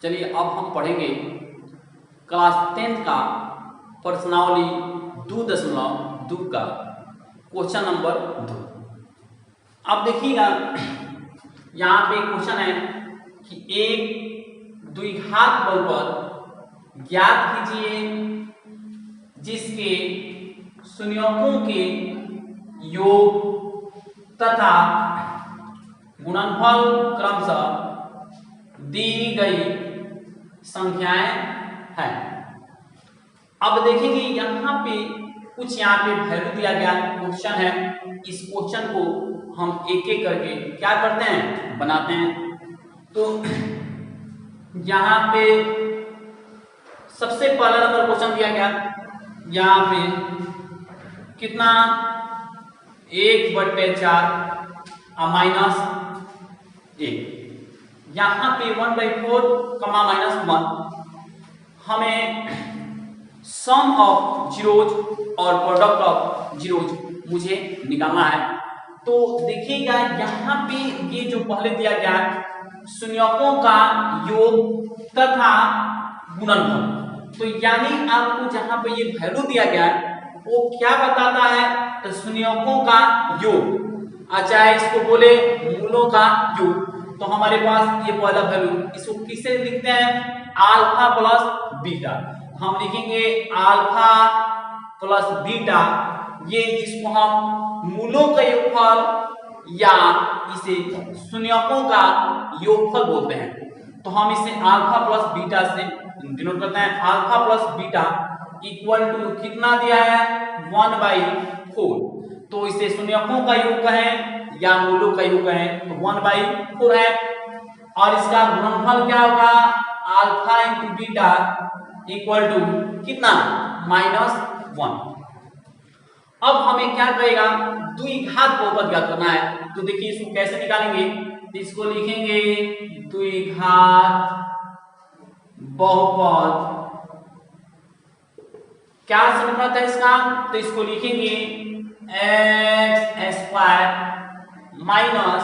चलिए अब हम पढ़ेंगे क्लास 10th का प्रश्नावली 2.2 का क्वेश्चन नंबर 2। अब देखिएगा यहाँ पे क्वेश्चन है कि एक द्विघात बहुपद ज्ञात कीजिए जिसके शून्यकों के योग तथा गुणनफल क्रमशः दी गई संख्याएं हैं। अब देखेंगे यहाँ पे कुछ यहाँ पे वैल्यू दिया गया क्वेश्चन है। इस क्वेश्चन को हम एक एक करके क्या करते हैं, बनाते हैं। तो यहाँ पे सबसे पहला नंबर क्वेश्चन दिया गया, यहाँ पे कितना 1/4 माइनस 1, यहाँ पे 1/4 -1। हमें सम ऑफ जीरोज और प्रोडक्ट ऑफ जीरोज मुझे निकालना है। तो देखिएगा यहाँ पे ये जो पहले दिया गया शून्यकों का योग तथा गुणनफल, तो यानी आपको जहाँ पे ये वैल्यू दिया गया वो क्या बताता है, तो शून्यकों का योग, चाहे इसको बोले मूलों का योग। तो हमारे पास ये पहला वैल्यू, इसको किससे लिखते हैं, अल्फा प्लस बीटा। हम लिखेंगे अल्फा प्लस बीटा, ये जिसको हम मूलों का योगफल या इसे शून्यकों का योगफल बोलते हैं। तो हम इसे अल्फा प्लस बीटा से डिनोट करते हैं। Alpha plus beta equal to कितना दिया है, 1/4। तो इसे शून्यकों का योग कहें या मूलों का योग कहें तो 1/4 है। और इसका गुणनफल क्या होगा, alpha into beta equal to कितना, -1। अब हमें क्या कहेगा, द्विघात बहुपद ज्ञात करना है। तो देखिए इसको कैसे निकालेंगे, इसको लिखेंगे द्विघात बहुपद। क्या समीकरण था इसका, तो इसको लिखेंगे x² minus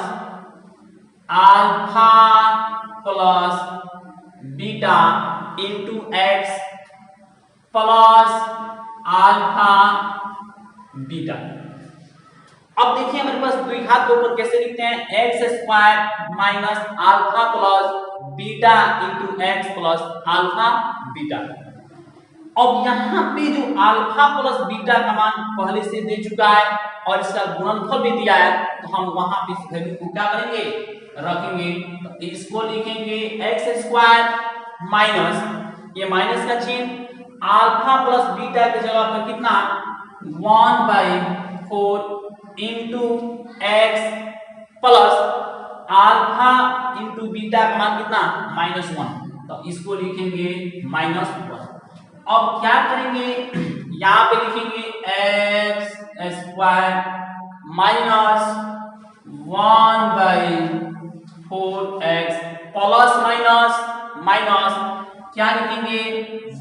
alpha plus beta into x plus alpha beta. अब देखिए हमारे पास द्विघात बहुपद कैसे लिखते हैं, x² minus alpha plus beta into x plus alpha beta. अब यहाँ पे जो अल्फा प्लस बीटा का मान पहले से दे चुका है और इसका गुणनफल भी दिया है, तो हम वहां पे इस वैल्यू को क्या करेंगे, रखेंगे। तो इसको लिखेंगे x² माइनस, ये माइनस का चिन्ह, अल्फा प्लस बीटा की जगह पर कितना 1/4 into x plus alpha into beta का मान कितना -1। तो इसको लिखेंगे -1। अब क्या करेंगे, यहाँ पे लिखेंगे x² minus 1/4x plus minus क्या लिखेंगे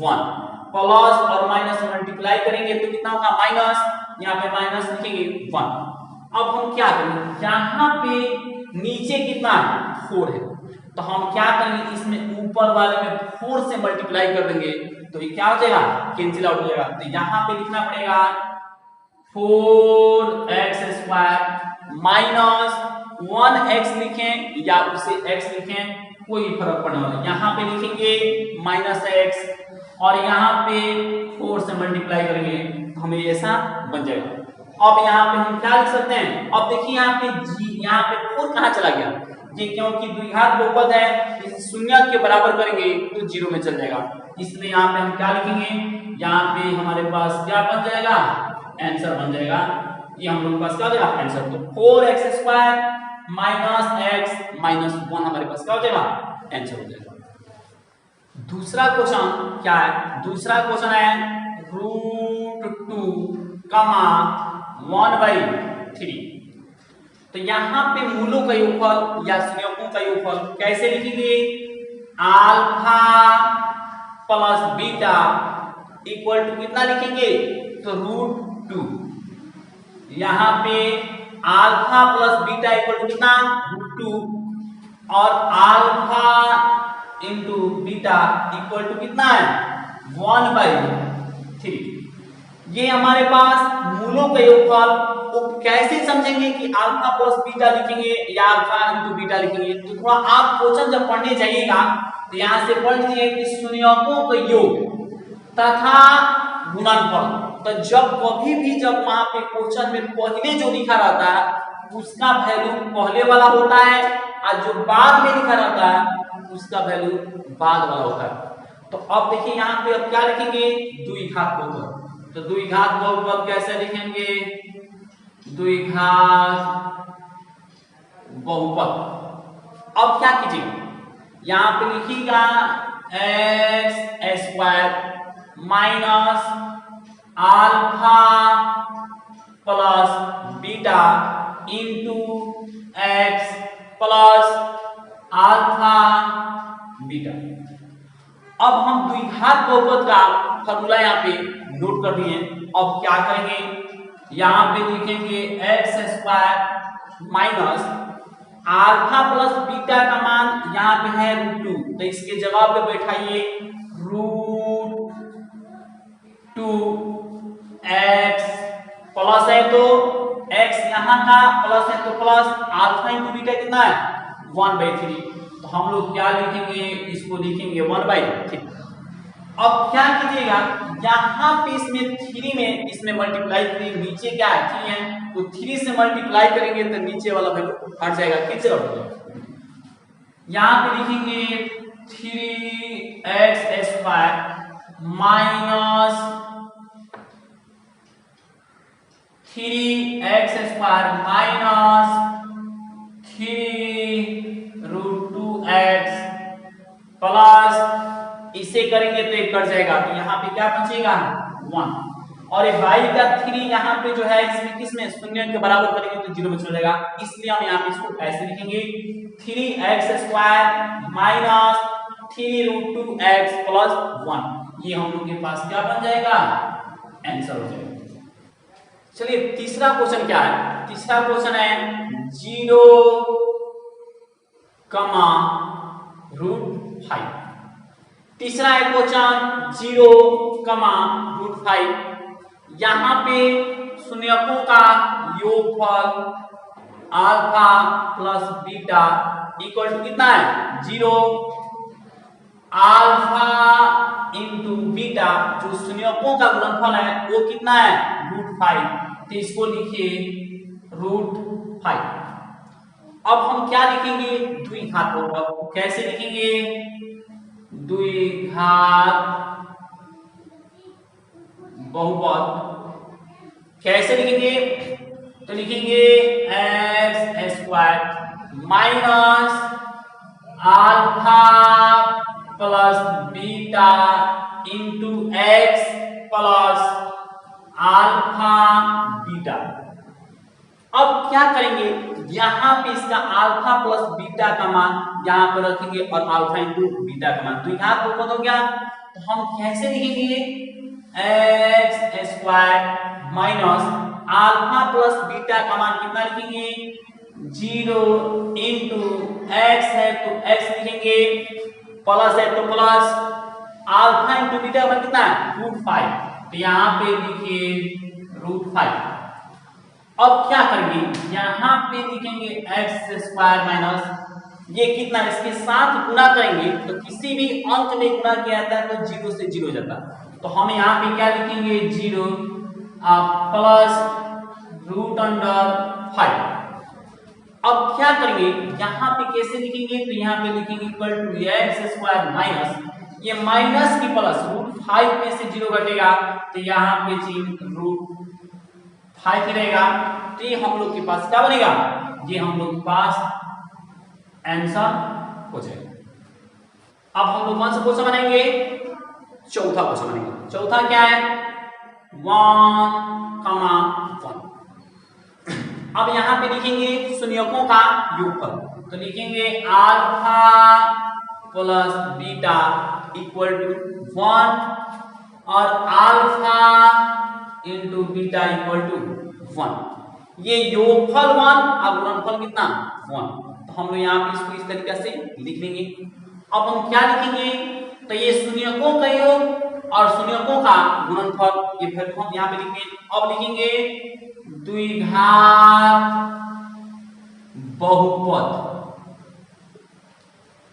1, प्लस और माइनस मल्टीप्लाई करेंगे तो कितना होगा माइनस, यहाँ पे माइनस लिखेंगे 1। अब हम क्या करेंगे, यहाँ पे नीचे कितना 4 है, तो हम क्या करेंगे, इसमें ऊपर वाले में 4 से मल्टीप्लाई कर देंगे तो ये क्या हो जाएगा, कैंसिल आउट हो जाएगा। तो यहाँ पे लिखना पड़ेगा 4x² माइनस 1x लिखें या उसे x लिखें, कोई फर्क पड़ने वाला। यहाँ पे लिखेंगे -x और यहाँ पे 4 से मल्टीप्लाई करेंगे तो हमें ऐसा बन जाएगा। अब यहाँ पे हम क्या लिख सकते हैं, अब देखिए यहाँ पे यहाँ पे 4 कहाँ चला गया, ये क्योंकि द्विघात बहुपद है, इस शून्य के बराबर करेंगे तो 0 में चल जाएगा। इसलिए यहाँ पे हम क्या लिखेंगे, यहाँ पे हमारे पास क्या बन जाएगा, आंसर बन जाएगा। ये हम लोग के पास क्या हो जाएगा आंसर, तो 4x² माइनस x माइनस 1 हमारे पास क्या हो जाएगा, आंसर हो जाएगा। दूसरा क्वेश्चन क्या है, दूसरा क्वेश्चन है √2, 1/3। तो यहाँ पे मूलों का योगफल या शून्यकों का योगफल कैसे लिखेंगे, alpha plus beta equal to कितना लिखेंगे, तो √2। यहाँ पे alpha plus beta equal to कितना √2 और alpha into beta equal to कितना है 1/3। ये हमारे पास मूलों का योगफल। वो कैसे समझेंगे कि अल्फा प्लस बीटा लिखेंगे या अल्फा इंटू बीटा लिखेंगे, तो थोड़ा आप क्वेश्चन जब पढ़ने जाइएगा तो यहाँ से पढ़ लीजिए कि शून्यकों का योग तथा गुणनफल। तो जब कभी भी जब वहां पे क्वेश्चन में पहले जो लिखा रहता है उसका वैल्यू पहले वाला होता है और जो बाद में लिखा रहता है उसका वैल्यू बाद वाला होता है। तो अब देखिए यहाँ पे अब क्या लिखेंगे द्विघात बहुपद। तो द्विघात बहुपद कैसे लिखेंगे, द्विघात बहुपद। अब क्या कीजिए यहाँ पे लिखिएगा x² minus alpha plus beta into x plus alpha beta. अब हम द्विघात बहुपद का फॉर्मूला यहाँ पे नोट कर दिए। अब क्या करेंगे यहाँ पे लिखेंगे x² minus alpha plus beta का मान यहाँ पे है √2, तो इसके जवाब पे बैठाइए √2x प्लस है तो x यहाँ का प्लस है तो प्लस अल्फा इंटू बीटा कितना है 1/3। तो हम लोग क्या लिखेंगे, इसको लिखेंगे 1/3। अब क्या कीजिएगा यहाँ पे इसमें 3 में इसमें मल्टीप्लाई करिए, नीचे क्या है 3 है तो 3 से मल्टीप्लाई करेंगे तो नीचे वाला वैल्यू हट जाएगा, किससे हट जाएगा। यहाँ पे लिखेंगे 3x² minus 3x² minus 3√2x plus इसे करेंगे तो एक कट जाएगा तो यहाँ पे क्या बचेगा 1। और ये बाई का 3 यहाँ पे जो है इसमें किसमें शून्य के बराबर करेंगे तो 0 में चला जाएगा, इसलिए हम यहाँ पे इसको ऐसे लिखेंगे 3x² माइनस 3√2x प्लस 1। ये हम लोग के पास क्या बन जाएगा आंसर हो जाएगा। चलिए तीसरा क्वेश्चन क्या है, तीसरा क्वेश्चन है 0,√5। तीसरा है क्वेश्चन 0,√5। यहाँ पे शून्यकों का योगफल alpha plus beta equal to कितना है 0 अल्फा इंटू बीटा, जो शून्यकों का गुणनफल है वो कितना है √5, तो इसको लिखिए √5। अब हम क्या लिखेंगे द्विघात बहुपद। कैसे लिखेंगे द्विघात बहुपद कैसे लिखेंगे, तो लिखेंगे x² minus alpha plus beta into x plus alpha beta. अब क्या करेंगे यहाँ पे इसका अल्फा प्लस बीटा का मान यहाँ पर रखेंगे और अल्फा इंटू बीटा का मान द्विघात बहुपद हो गया। तो हम कैसे लिखेंगे x² minus alpha plus beta का मान कितना लिखेंगे 0 इंटू x है तो x लिखेंगे प्लस है तो प्लस अल्फा इंटू बीटा का मान कितना है √5, तो यहाँ पे लिखिए √5। अब क्या करेंगे यहाँ पे लिखेंगे x² माइनस ये कितना इसके साथ गुना करेंगे तो किसी भी अंक में गुना किया जाता है तो 0 से 0 जाता है। तो हम यहाँ पे क्या लिखेंगे 0 प्लस √5। अब क्या करेंगे यहाँ पे कैसे लिखेंगे, तो यहाँ पे लिखेंगे इक्वल टू x² माइनस ये माइनस की प्लस √5 में से 0 घटेगा तो यहाँ पे √5 ही रहेगा। तो ये हम लोग के पास क्या बनेगा, ये हम लोग के पास आंसर हो जाएगा। अब हम लोग कौन सा क्वेश्चन बनाएंगे, चौथा क्वेश्चन बनाएंगे। चौथा क्या है 1,1। अब यहाँ पे लिखेंगे शून्यकों का योगफल, तो लिखेंगे alpha plus beta equal to 1 और alpha into beta equal to 1। ये योगफल 1 और गुणनफल कितना 1, तो हम लोग यहाँ पे इसको इस तरीके से लिख लेंगे। अब हम क्या लिखेंगे तो ये शून्यकों का योग और शून्यकों का गुणनफल, ये फिर हम यहाँ पे लिखेंगे। अब लिखेंगे द्विघात बहुपद।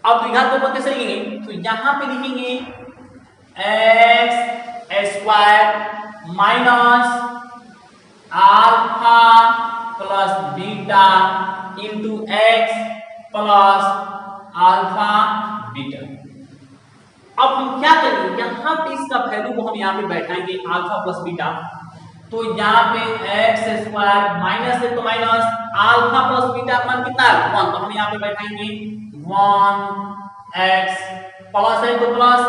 अब द्विघात बहुपद कैसे लिखेंगे, तो यहां पे लिखेंगे x square minus alpha plus beta into x plus alpha beta. अब हम क्या करेंगे, यहाँ पे इसका वैल्यू को हम यहाँ पे बैठाएंगे अल्फा प्लस बीटा, तो यहाँ पे एक्स स्क्वायर माइनस है तो माइनस, अल्फा प्लस बीटा का मान कितना है 1, तो हम यहाँ पे बैठाएंगे 1 एक्स, प्लस है तो प्लस,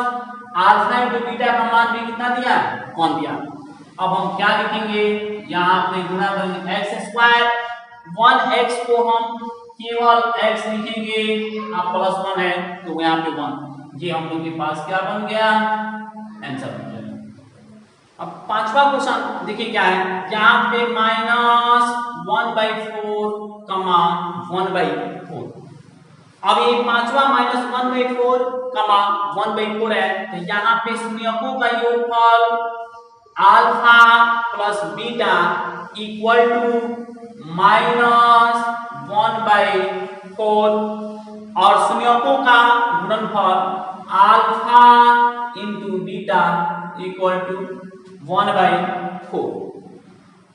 अल्फा इंटू बीटा का मान भी कितना दिया 1 दिया। अब हम क्या लिखेंगे, यहाँ पे गुणा करेंगे एक्स स्क्वायर, 1 एक्स को हम केवल x लिखेंगे, अब प्लस 1 है तो यहाँ पे 1, ये हम लोग के पास क्या बन गया, आंसर बन गया। अब पांचवा क्वेश्चन देखिए क्या है, यहाँ पे -1/4 कमा 1/4। अब ये पांचवा -1/4 कमा 1/4 है, तो यहाँ पे शून्यकों का योगफल alpha plus beta equal to -1/4 और शून्यकों का गुणनफल alpha into beta equal to 1/4।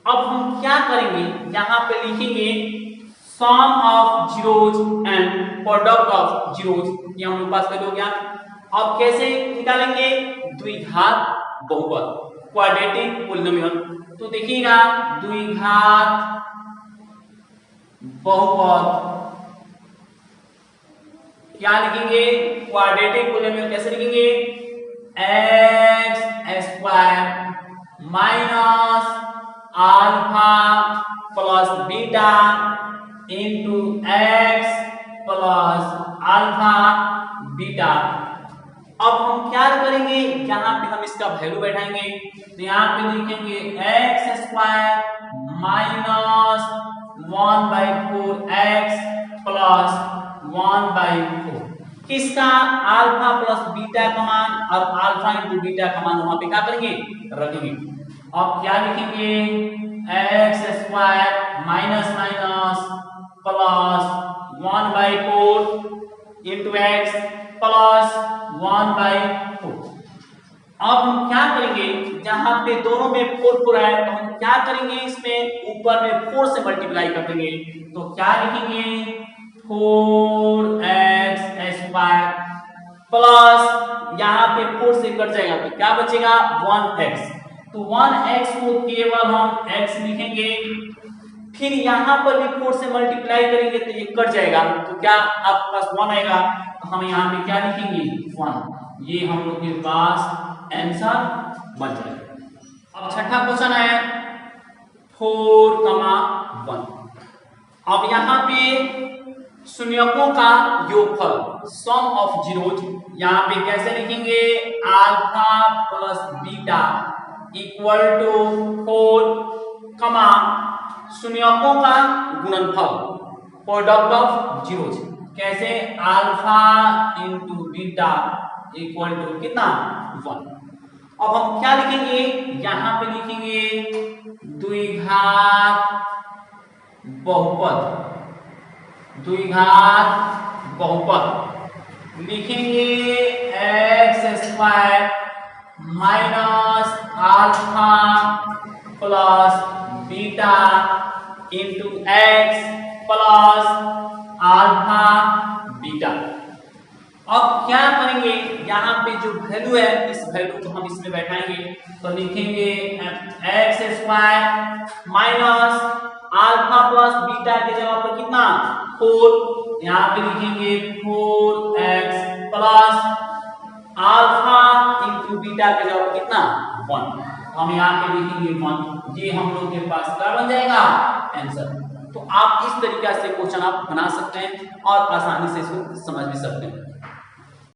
अब हम क्या करेंगे, यहाँ पे लिखेंगे sum of zeros and product of zeros, ये हम लोग पास कर हो गया। अब कैसे निकालेंगे, द्विघात बहुपद क्वाड्रेटिक पोलिनोमियल, तो देखिएगा द्विघात बहुपद क्या लिखेंगे, क्वाड्रेटिक पोलिनोमियल कैसे लिखेंगे, x square minus alpha plus beta into x plus alpha beta. अब हम क्या करेंगे, यहाँ पे हम इसका वैल्यू बैठाएंगे, तो यहाँ पे लिखेंगे x square minus 1/4 x plus 1/4, किसका, अल्फा प्लस बीटा का मान और अल्फा इंटू बीटा का मान वहां पे क्या करेंगे, रखेंगे। अब क्या लिखेंगे, x square minus minus plus 1/4 into x plus 1/4। अब हम क्या करेंगे, जहां पे दोनों में 4 है तो हम क्या करेंगे, इसमें ऊपर में 4 से मल्टीप्लाई कर देंगे, तो क्या लिखेंगे 4x स्क्वायर प्लस यहाँ पे 4 से कट जाएगा तो क्या बचेगा 1x, तो 1x को केवल हम x लिखेंगे, फिर यहाँ पर भी 4 से मल्टीप्लाई करेंगे तो ये कट जाएगा, तो क्या आपके पास 1 आएगा, तो हम यहाँ पे क्या लिखेंगे 1, ये हम लोग के पास आंसर बन जाएगा। अब छठा क्वेश्चन है 4,1। अब यहाँ पे शून्यकों का योगफल सम ऑफ जीरोज, यहाँ पे कैसे लिखेंगे, alpha plus beta equal to 4 comma शून्यकों का गुणनफल प्रोडक्ट ऑफ जीरोज, कैसे alpha into beta equal to कितना 1। अब हम क्या लिखेंगे, यहां पे लिखेंगे द्विघात बहुपद, द्विघात बहुपद लिखेंगे x square minus alpha plus beta into x plus alpha beta. अब क्या करेंगे, यहाँ पे जो वैल्यू है इस वैल्यू को हम इसमें बैठाएंगे, तो लिखेंगे x square minus alpha plus beta के जगह पर कितना 4, यहाँ पे लिखेंगे 4x plus alpha into beta के जगह पर कितना 1, हम यहाँ पे लिखेंगे 1, ये हम लोग के पास क्या बन जाएगा आंसर। तो आप इस तरीके से क्वेश्चन आप बना सकते हैं और आसानी से इसको समझ भी सकते हैं।